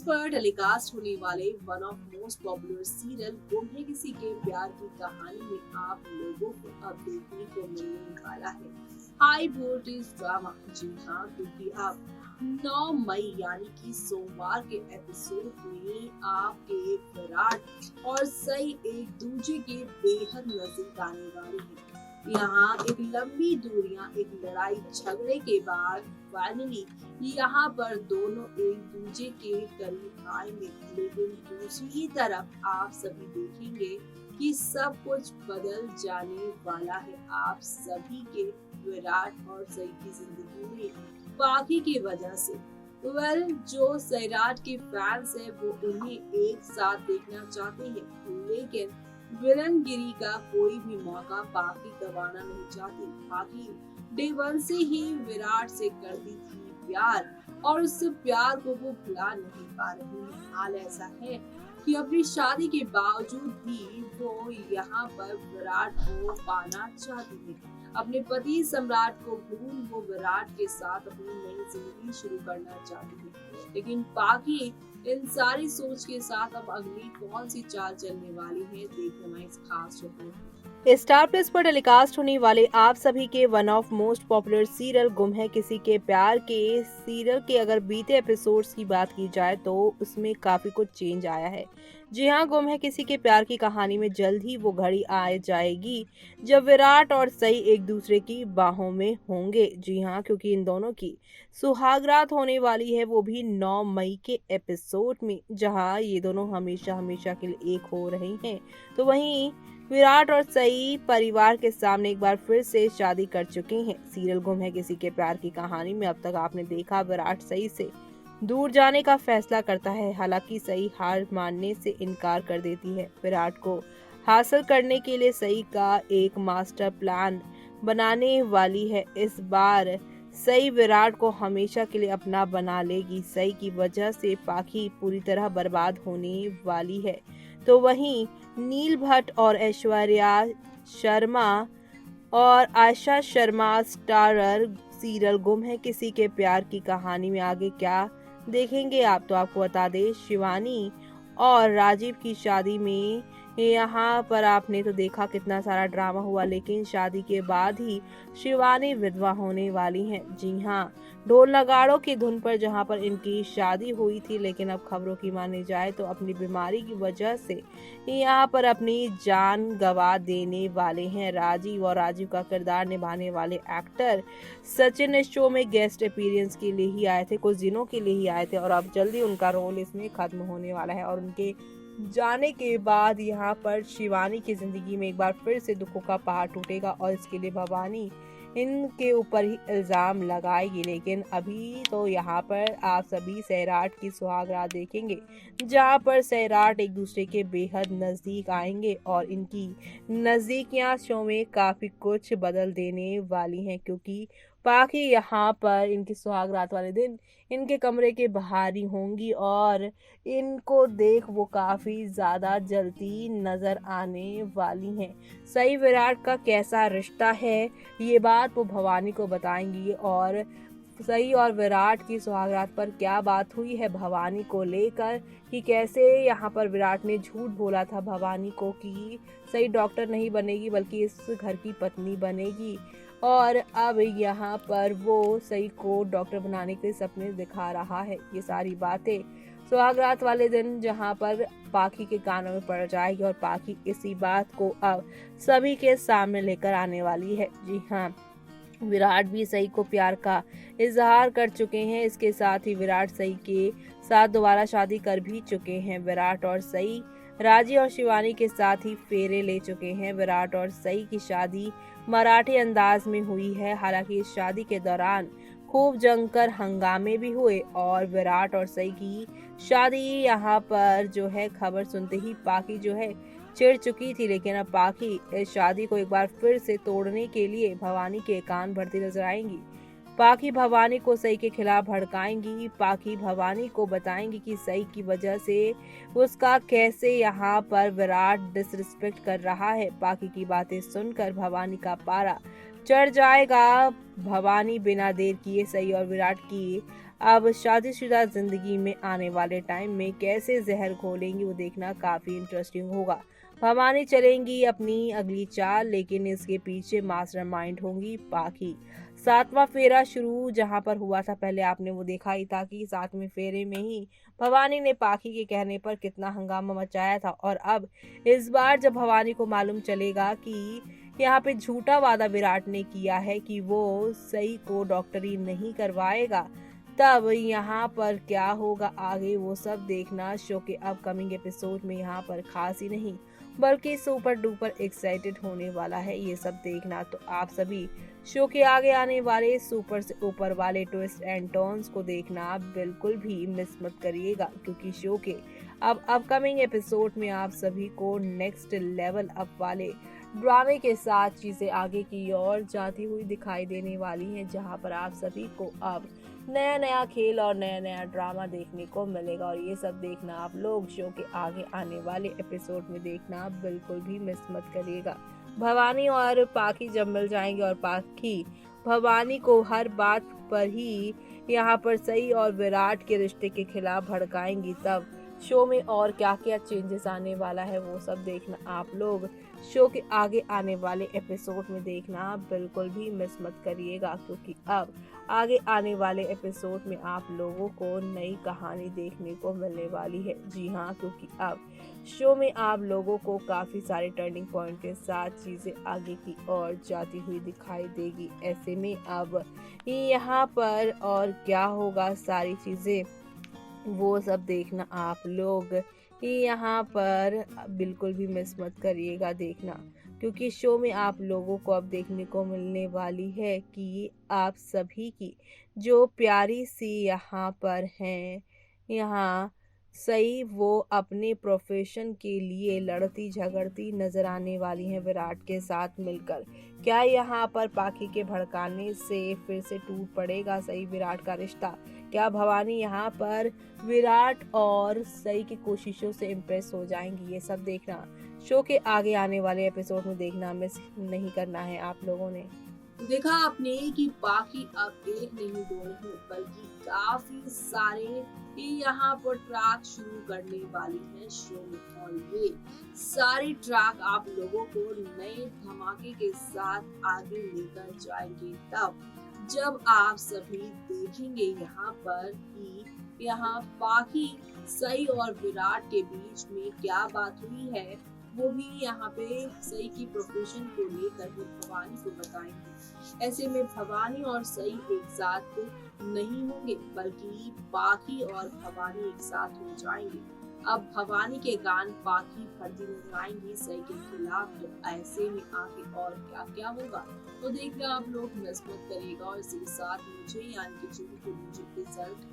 Plus पर telecast होने वाले one of most popular serial गुम है किसी के प्यार की कहानी में आप लोगों को अब देखने को मिलने वाला है हाई वोल्टेज ड्रामा। जी हाँ, क्योंकि अब 9 मई यानी कि सोमवार के एपिसोड में आपके विराट और सई एक दूसरे के बेहद नजदीक आने वाले हैं। यहाँ एक लंबी दूरियां, एक लड़ाई झगड़े के बाद फाइनली यहाँ पर दोनों एक दूसरे के करीब आएंगे। लेकिन दूसरी तरफ आप सभी देखेंगे कि सब कुछ बदल जाने वाला है। आप सभी के विराट और सई की जिंदगी में बाकी की वजह से जो सैराट के फैंस है वो उन्हें एक साथ देखना चाहते हैं, लेकिन विलनगिरी का कोई भी मौका बाकी गंवाना नहीं चाहती। बाकी डे वन से ही विराट से करती थी प्यार और उस प्यार को वो भुला नहीं पा रही है। हाल ऐसा है कि अपनी शादी के बावजूद भी वो यहाँ पर विराट को पाना चाहती है। अपने पति सम्राट को भूल वो विराट के साथ अपनी नई जिंदगी शुरू करना चाहती है। लेकिन बाकी इन सारी सोच के साथ अब अगली कौन सी चाल चलने वाली है, देखना इस खास रिपोर्ट में। स्टार प्लस पर टेलीकास्ट होने वाले आप सभी के one of most popular serial गुम है किसी के प्यार के सीरियल के अगर बीते एपिसोड्स की बात की जाए तो उसमें काफी कुछ चेंज आया है। जी हाँ, गुम है किसी के प्यार की कहानी में जल्द ही वो घड़ी आ जाएगी जब विराट और सई एक दूसरे की बाहों में होंगे। जी हाँ, क्योंकि इन दोनों की सुहागरात होने वाली है, वो भी 9 मई के एपिसोड में, जहाँ ये दोनों हमेशा हमेशा के लिए एक हो रहे हैं। तो वहीं विराट और सई परिवार के सामने एक बार फिर से शादी कर चुके हैं। सीरियल गुम है किसी के प्यार की कहानी में अब तक आपने देखा विराट सई से दूर जाने का फैसला करता है। हालांकि सई हार मानने से इनकार कर देती है। विराट को हासिल करने के लिए सई का एक मास्टर प्लान बनाने वाली है। इस बार सई विराट को हमेशा के लिए अपना बना लेगी। सई की वजह से पाखी पूरी तरह बर्बाद होने वाली है। तो वहीं नील भट्ट और ऐश्वर्या शर्मा और आयशा शर्मा स्टारर सीरियल गुम है किसी के प्यार की कहानी में आगे क्या देखेंगे आप, तो आपको बता दें शिवानी और राजीव की शादी में यहाँ पर आपने तो देखा कितना सारा ड्रामा हुआ, लेकिन शादी के बाद ही शिवानी विधवा होने वाली हैं। जी हाँ, ढोल नगाड़ों की धुन पर जहाँ पर इनकी शादी हुई थी, लेकिन अब खबरों की माने जाए तो अपनी बीमारी की वजह से यहाँ पर अपनी जान गंवा देने वाले हैं। राजीव और राजीव का किरदार निभाने वाले एक्टर सचिन इस शो में गेस्ट अपीयरेंस के लिए ही आए थे, कुछ दिनों के लिए ही आए थे और अब जल्दी उनका रोल इसमें खत्म होने वाला है। और उनके जाने के बाद यहाँ पर शिवानी की जिंदगी में एक बार फिर से दुखों का पहाड़ टूटेगा और इसके लिए भवानी इनके ऊपर ही इल्जाम लगाएगी। लेकिन अभी तो यहाँ पर आप सभी सैराट की सुहागरात देखेंगे, जहाँ पर सैराट एक दूसरे के बेहद नजदीक आएंगे और इनकी नजदीकियां शो में काफी कुछ बदल देने वाली हैं, क्योंकि पाखी यहाँ पर इनकी सुहागरात वाले दिन इनके कमरे के बाहर ही होंगी और इनको देख वो काफी ज्यादा जलती नजर आने वाली हैं। सई विराट का कैसा रिश्ता है ये बात वो भवानी को बताएंगी और सई और विराट की सुहागरात पर क्या बात हुई है भवानी को लेकर, कि कैसे यहाँ पर विराट ने झूठ बोला था भवानी को कि सई डॉक्टर नहीं बनेगी बल्कि इस घर की पत्नी बनेगी, और अब यहाँ पर वो सई को डॉक्टर बनाने के सपने दिखा रहा है। ये सारी बातें सुहागरात वाले दिन जहाँ पर पाखी के कानों में पड़ जाएगी और पाखी इसी बात को अब सभी के सामने लेकर आने वाली है। जी हाँ, विराट भी सई को प्यार का इजहार कर चुके हैं। इसके साथ ही विराट सई के साथ दोबारा शादी कर भी चुके हैं। विराट और सई राजी और शिवानी के साथ ही फेरे ले चुके हैं। विराट और सई की शादी मराठी अंदाज में हुई है। हालांकि इस शादी के दौरान खूब जमकर हंगामे भी हुए और विराट और सई की शादी यहाँ पर जो है खबर सुनते ही पाखी जो है चिढ़ चुकी थी, लेकिन अब पाखी इस शादी को एक बार फिर से तोड़ने के लिए भवानी के कान भरती नजर आएंगी। पाखी भवानी को सई के खिलाफ भड़काएंगी। पाखी भवानी को बताएंगी कि सई की वजह से उसका कैसे यहाँ पर विराट डिसरिस्पेक्ट कर रहा है। पाखी की बातें सुनकर भवानी का पारा चढ़ जाएगा। भवानी बिना देर किए सई और विराट की अब शादीशुदा जिंदगी में आने वाले टाइम में कैसे जहर घोलेंगी वो देखना काफी इंटरेस्टिंग होगा। भवानी चलेंगी अपनी अगली चाल, लेकिन इसके पीछे मास्टरमाइंड होंगी पाखी। सातवां फेरा शुरू जहां पर हुआ था, पहले आपने वो देखा ही था कि सातवें फेरे में ही भवानी ने पाखी के कहने पर कितना हंगामा मचाया था। और अब इस बार जब भवानी को मालूम चलेगा कि यहाँ पे झूठा वादा विराट ने किया है कि वो सई को डॉक्टरी नहीं करवाएगा, तब यहाँ पर क्या होगा आगे वो सब देखना शो के अपकमिंग एपिसोड में। यहाँ पर खास ही नहीं बल्कि सुपर डुपर एक्साइटेड होने वाला है ये सब देखना। तो आप सभी शो के आगे आने वाले सुपर से ऊपर वाले ट्विस्ट एंड टर्न्स को देखना बिल्कुल भी मिस मत करिएगा, क्योंकि शो के अब अपकमिंग एपिसोड में आप सभी को नेक्स्ट लेवल अप वाले ड्रामे के साथ चीजें आगे की ओर जाती हुई दिखाई देने वाली हैं, जहां पर आप सभी को अब नया नया खेल और नया नया ड्रामा देखने को मिलेगा। और ये सब देखना आप लोग शो के आगे आने वाले एपिसोड में देखना बिल्कुल भी मिस मत करिएगा। भवानी और पाखी जब मिल जाएंगे और पाखी भवानी को हर बात पर ही यहाँ पर सई और विराट के रिश्ते के खिलाफ भड़काएंगी, तब शो में और क्या क्या चेंजेस आने वाला है वो सब देखना आप लोग शो के आगे आने वाले एपिसोड में देखना बिल्कुल भी मिस मत करिएगा, क्योंकि अब आगे आने वाले एपिसोड में आप लोगों को नई कहानी देखने को मिलने वाली है। जी हाँ, क्योंकि अब शो में आप लोगों को काफी सारे टर्निंग पॉइंट के साथ चीजें आगे की ओर जाती हुई दिखाई देगी। ऐसे में अब यहाँ पर और क्या होगा सारी चीजें वो सब देखना आप लोग यहाँ पर बिल्कुल भी मिस मत करिएगा देखना, क्योंकि शो में आप लोगों को अब देखने को मिलने वाली है कि आप सभी की जो प्यारी सी यहाँ पर हैं यहाँ सही वो अपने प्रोफेशन के लिए लड़ती झगड़ती नजर आने वाली हैं विराट के साथ मिलकर। क्या यहाँ पर पाखी के भड़काने से फिर से टूट पड़ेगा सही विराट का रिश्ता? क्या भवानी यहाँ पर विराट और सई की कोशिशों से इम्प्रेस हो जाएंगी? ये सब देखना शो के आगे आने वाले एपिसोड में देखना मिस नहीं करना है आप लोगों ने। देखा आपने कि बाकी अब एक नहीं दो नहीं बल्कि काफी सारे यहाँ पर ट्रैक शुरू करने वाली है शो में, और ये सारे ट्रैक आप लोगों को नए धमाके के साथ आगे लेकर जाएंगे। तब जब आप सभी देखेंगे यहाँ पर कि यहाँ पाखी सई और विराट के बीच में क्या बात हुई है, वो भी यहाँ पे सई की प्रोफेशन को लेकर भी भवानी को बताएंगे। ऐसे में भवानी और सई एक साथ नहीं होंगे बल्कि पाखी और भवानी एक साथ हो जाएंगे। अब भवानी के गान पाखी भरती नजर आएंगी सई के खिलाफ। तो ऐसे में आगे और क्या क्या होगा तो देखना आप लोग मिस मत करिएगा। और इसी के साथ मुझे यानी कि रिजल्ट